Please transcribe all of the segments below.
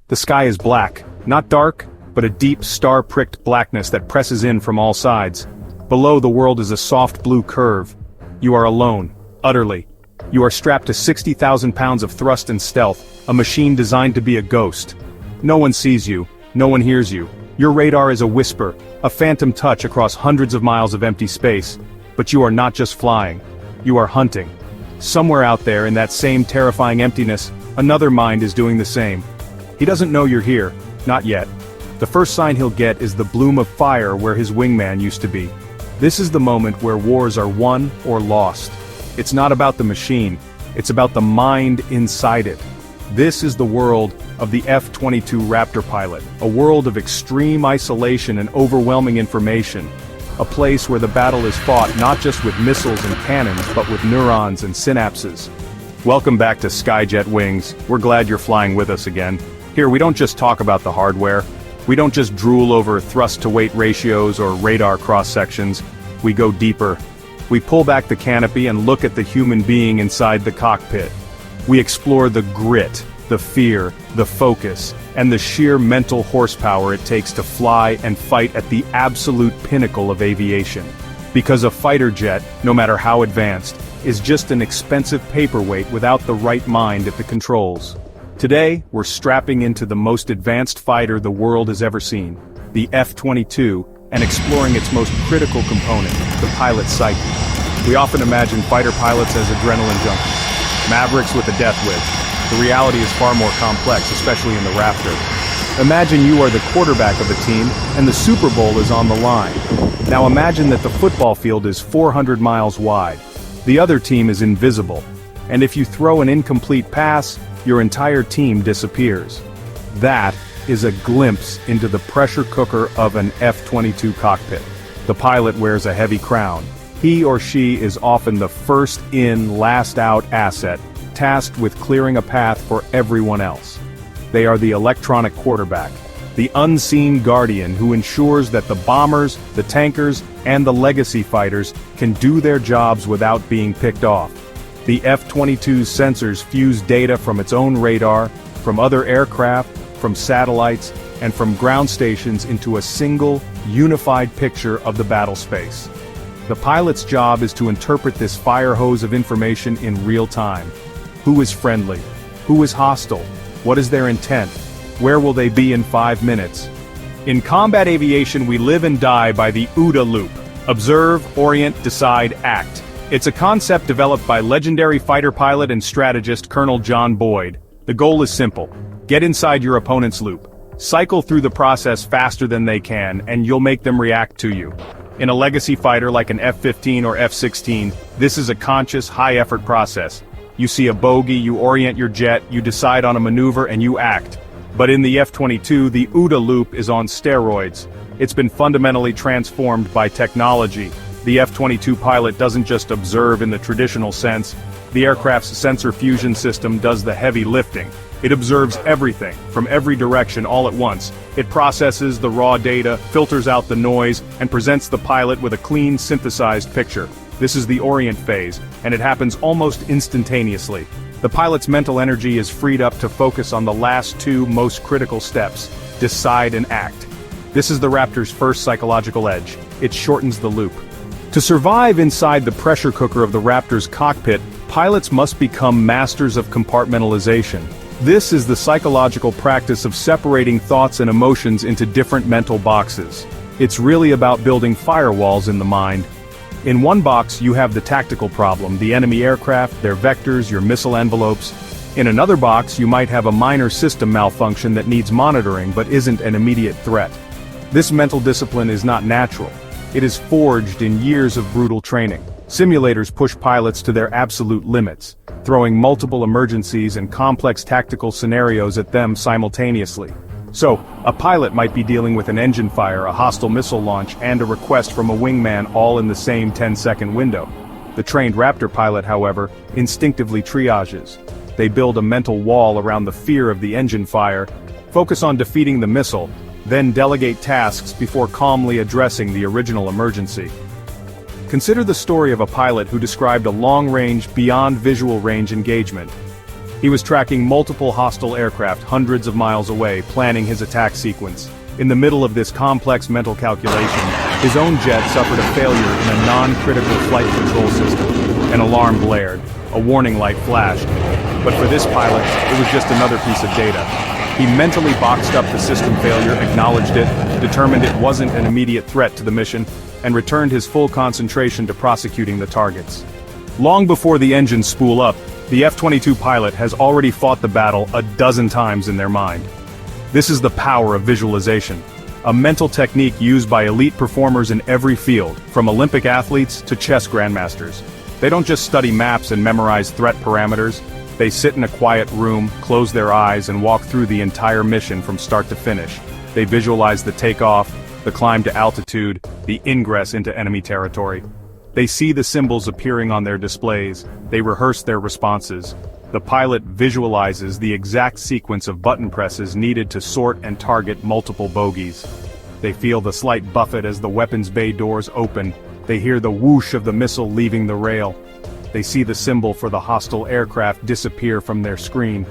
The sky is black, not dark, but a deep star-pricked blackness that presses in from all sides. Below the world is a soft blue curve. You are alone, utterly. You are strapped to 60,000 pounds of thrust and stealth, a machine designed to be a ghost. No one sees you, no one hears you. Your radar is a whisper, a phantom touch across hundreds of miles of empty space. But you are not just flying, you are hunting. Somewhere out there in that same terrifying emptiness, another mind is doing the same. He doesn't know you're here, not yet. The first sign he'll get is the bloom of fire where his wingman used to be. This is the moment where wars are won or lost. It's not about the machine, it's about the mind inside it. This is the world of the F-22 Raptor pilot, a world of extreme isolation and overwhelming information. A place where the battle is fought not just with missiles and cannons but with neurons and synapses. Welcome back to Skyjet Wings. We're glad you're flying with us again. Here we don't just talk about the hardware. We don't just drool over thrust-to-weight ratios or radar cross-sections. We go deeper. We pull back the canopy and look at the human being inside the cockpit. We explore the grit, the fear, the focus, and the sheer mental horsepower it takes to fly and fight at the absolute pinnacle of aviation. Because a fighter jet, no matter how advanced, is just an expensive paperweight without the right mind at the controls. Today, we're strapping into the most advanced fighter the world has ever seen, the F-22, and exploring its most critical component, the pilot's psyche. We often imagine fighter pilots as adrenaline junkies, mavericks with a death wish. The reality is far more complex, especially in the Raptor. Imagine you are the quarterback of a team, and the Super Bowl is on the line. Now imagine that the football field is 400 miles wide. The other team is invisible, and if you throw an incomplete pass, your entire team disappears. That is a glimpse into the pressure cooker of an F-22 cockpit. The pilot wears a heavy crown. He or she is often the first in, last out asset, tasked with clearing a path for everyone else. They are the electronic quarterback, the unseen guardian who ensures that the bombers, the tankers, and the legacy fighters can do their jobs without being picked off. The F-22's sensors fuse data from its own radar, from other aircraft, from satellites, and from ground stations into a single, unified picture of the battle space. The pilot's job is to interpret this fire hose of information in real time. Who is friendly? Who is hostile? What is their intent? Where will they be in 5 minutes? In combat aviation, we live and die by the OODA loop. Observe, orient, decide, act. It's a concept developed by legendary fighter pilot and strategist Colonel John Boyd. The goal is simple. Get inside your opponent's loop. Cycle through the process faster than they can, and you'll make them react to you. In a legacy fighter like an F-15 or F-16, this is a conscious, high-effort process. You see a bogey, you orient your jet, you decide on a maneuver, and you act. But in the F-22, the OODA loop is on steroids. It's been fundamentally transformed by technology. The F-22 pilot doesn't just observe in the traditional sense. The aircraft's sensor fusion system does the heavy lifting. It observes everything, from every direction all at once. It processes the raw data, filters out the noise, and presents the pilot with a clean, synthesized picture. This is the orient phase, and it happens almost instantaneously. The pilot's mental energy is freed up to focus on the last two most critical steps: decide and act. This is the Raptor's first psychological edge. It shortens the loop. To survive inside the pressure cooker of the Raptor's cockpit, pilots must become masters of compartmentalization. This is the psychological practice of separating thoughts and emotions into different mental boxes. It's really about building firewalls in the mind. In one box you have the tactical problem, the enemy aircraft, their vectors, your missile envelopes. In another box you might have a minor system malfunction that needs monitoring but isn't an immediate threat. This mental discipline is not natural. It is forged in years of brutal training. Simulators push pilots to their absolute limits, throwing multiple emergencies and complex tactical scenarios at them simultaneously. So, a pilot might be dealing with an engine fire, a hostile missile launch, and a request from a wingman all in the same 10-second window. The trained Raptor pilot, however, instinctively triages. They build a mental wall around the fear of the engine fire, focus on defeating the missile, then delegate tasks before calmly addressing the original emergency. Consider the story of a pilot who described a long-range, beyond visual range engagement. He was tracking multiple hostile aircraft hundreds of miles away, planning his attack sequence. In the middle of this complex mental calculation, his own jet suffered a failure in a non-critical flight control system. An alarm blared, a warning light flashed. But for this pilot, it was just another piece of data. He mentally boxed up the system failure, acknowledged it, determined it wasn't an immediate threat to the mission, and returned his full concentration to prosecuting the targets. Long before the engines spool up, the F-22 pilot has already fought the battle a dozen times in their mind. This is the power of visualization, a mental technique used by elite performers in every field, from Olympic athletes to chess grandmasters. They don't just study maps and memorize threat parameters. They sit in a quiet room, close their eyes, and walk through the entire mission from start to finish. They visualize the takeoff, the climb to altitude, the ingress into enemy territory. They see the symbols appearing on their displays. They rehearse their responses. The pilot visualizes the exact sequence of button presses needed to sort and target multiple bogies. They feel the slight buffet as the weapons bay doors open. They hear the whoosh of the missile leaving the rail. They see the symbol for the hostile aircraft disappear from their screen.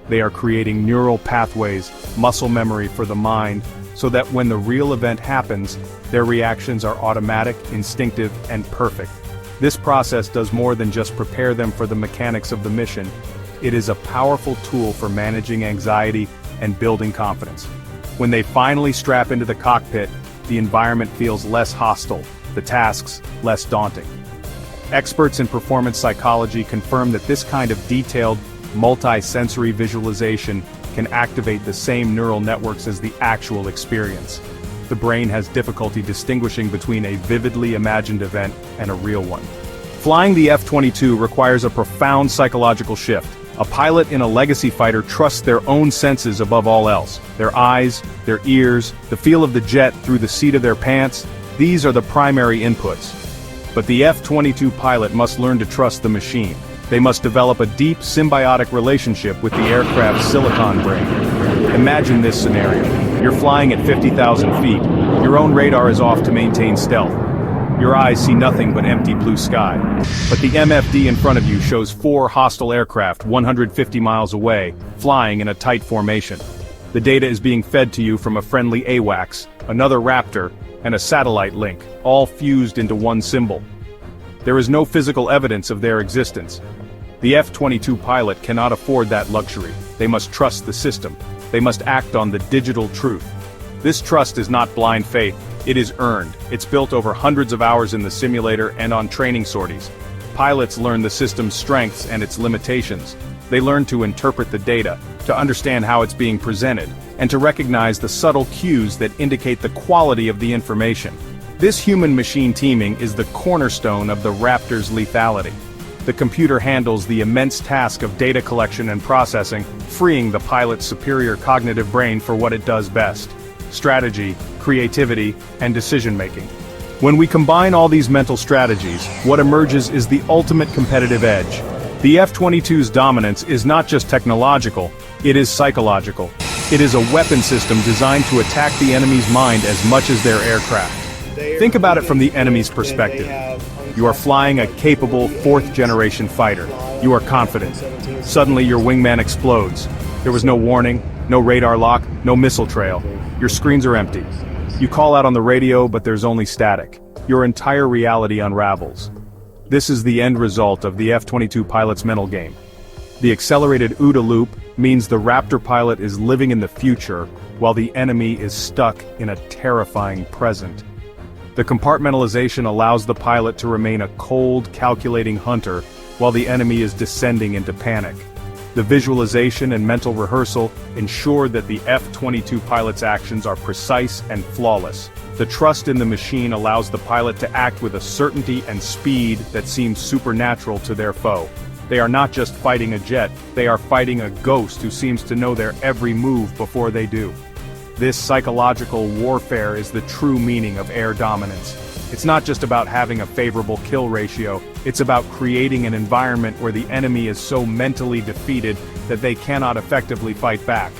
They are creating neural pathways, muscle memory for the mind, so that when the real event happens, their reactions are automatic, instinctive, and perfect. This process does more than just prepare them for the mechanics of the mission. It is a powerful tool for managing anxiety and building confidence. When they finally strap into the cockpit, the environment feels less hostile, the tasks less daunting. Experts in performance psychology confirm that this kind of detailed, multi-sensory visualization can activate the same neural networks as the actual experience. The brain has difficulty distinguishing between a vividly imagined event and a real one. Flying the F-22 requires a profound psychological shift. A pilot in a legacy fighter trusts their own senses above all else. Their eyes, their ears, the feel of the jet through the seat of their pants, these are the primary inputs. But the F-22 pilot must learn to trust the machine. They must develop a deep symbiotic relationship with the aircraft's silicon brain. Imagine this scenario. You're flying at 50,000 feet. Your own radar is off to maintain stealth. Your eyes see nothing but empty blue sky. But the MFD in front of you shows 4 hostile aircraft 150 miles away, flying in a tight formation. The data is being fed to you from a friendly AWACS, another Raptor, and a satellite link, all fused into one symbol. There is no physical evidence of their existence. The F-22 pilot cannot afford that luxury. They must trust the system. They must act on the digital truth. This trust is not blind faith, it is earned. It's built over hundreds of hours in the simulator and on training sorties. Pilots learn the system's strengths and its limitations. They learn to interpret the data, to understand how it's being presented, and to recognize the subtle cues that indicate the quality of the information. This human-machine teaming is the cornerstone of the Raptor's lethality. The computer handles the immense task of data collection and processing, freeing the pilot's superior cognitive brain for what it does best: strategy, creativity, and decision-making. When we combine all these mental strategies, what emerges is the ultimate competitive edge. The F-22's dominance is not just technological, it is psychological. It is a weapon system designed to attack the enemy's mind as much as their aircraft. Think about it from the enemy's perspective. You are flying a capable 4th-generation fighter. You are confident. Suddenly your wingman explodes. There was no warning, no radar lock, no missile trail. Your screens are empty. You call out on the radio, but there's only static. Your entire reality unravels. This is the end result of the F-22 pilot's mental game. The accelerated OODA loop means the Raptor pilot is living in the future, while the enemy is stuck in a terrifying present. The compartmentalization allows the pilot to remain a cold, calculating hunter, while the enemy is descending into panic. The visualization and mental rehearsal ensure that the F-22 pilot's actions are precise and flawless. The trust in the machine allows the pilot to act with a certainty and speed that seems supernatural to their foe. They are not just fighting a jet, they are fighting a ghost who seems to know their every move before they do. This psychological warfare is the true meaning of air dominance. It's not just about having a favorable kill ratio, it's about creating an environment where the enemy is so mentally defeated that they cannot effectively fight back.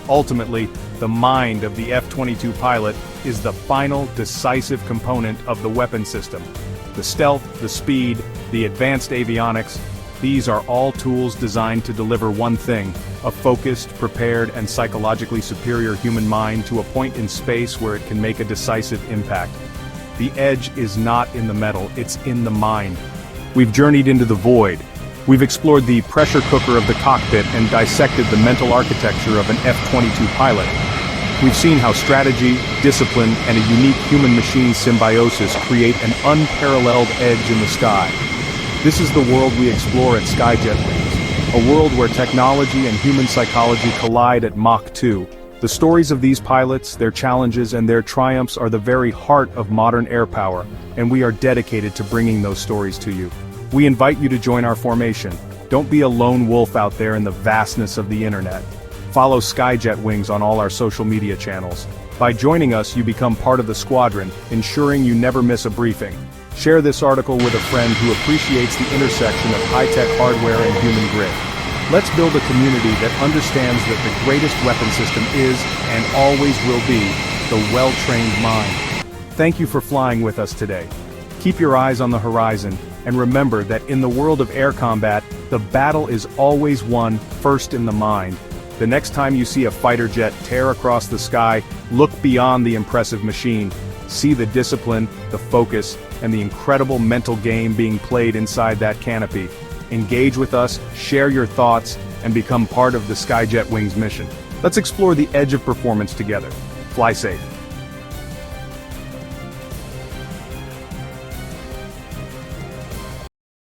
Ultimately, the mind of the F-22 pilot is the final decisive component of the weapon system. The stealth, the speed, the advanced avionics, These are all tools designed to deliver one thing: a focused, prepared, and psychologically superior human mind to a point in space where it can make a decisive impact. The edge is not in the metal, it's in the mind. We've journeyed into the void. We've explored the pressure cooker of the cockpit and dissected the mental architecture of an F-22 pilot. We've seen how strategy, discipline, and a unique human-machine symbiosis create an unparalleled edge in the sky. This is the world we explore at Skyjet Wings, a world where technology and human psychology collide at Mach 2. The stories of these pilots, their challenges, and their triumphs are the very heart of modern air power, and we are dedicated to bringing those stories to you. We invite you to join our formation. Don't be a lone wolf out there in the vastness of the internet. Follow Skyjet Wings on all our social media channels. By joining us, you become part of the squadron, ensuring you never miss a briefing. Share this article with a friend who appreciates the intersection of high-tech hardware and human grit. Let's build a community that understands that the greatest weapon system is, and always will be, the well-trained mind. Thank you for flying with us today. Keep your eyes on the horizon, and remember that in the world of air combat, the battle is always won first in the mind. The next time you see a fighter jet tear across the sky, look beyond the impressive machine. See the discipline, the focus, and the incredible mental game being played inside that canopy. Engage with us, share your thoughts, and become part of the Skyjet Wings mission. Let's explore the edge of performance together. Fly safe.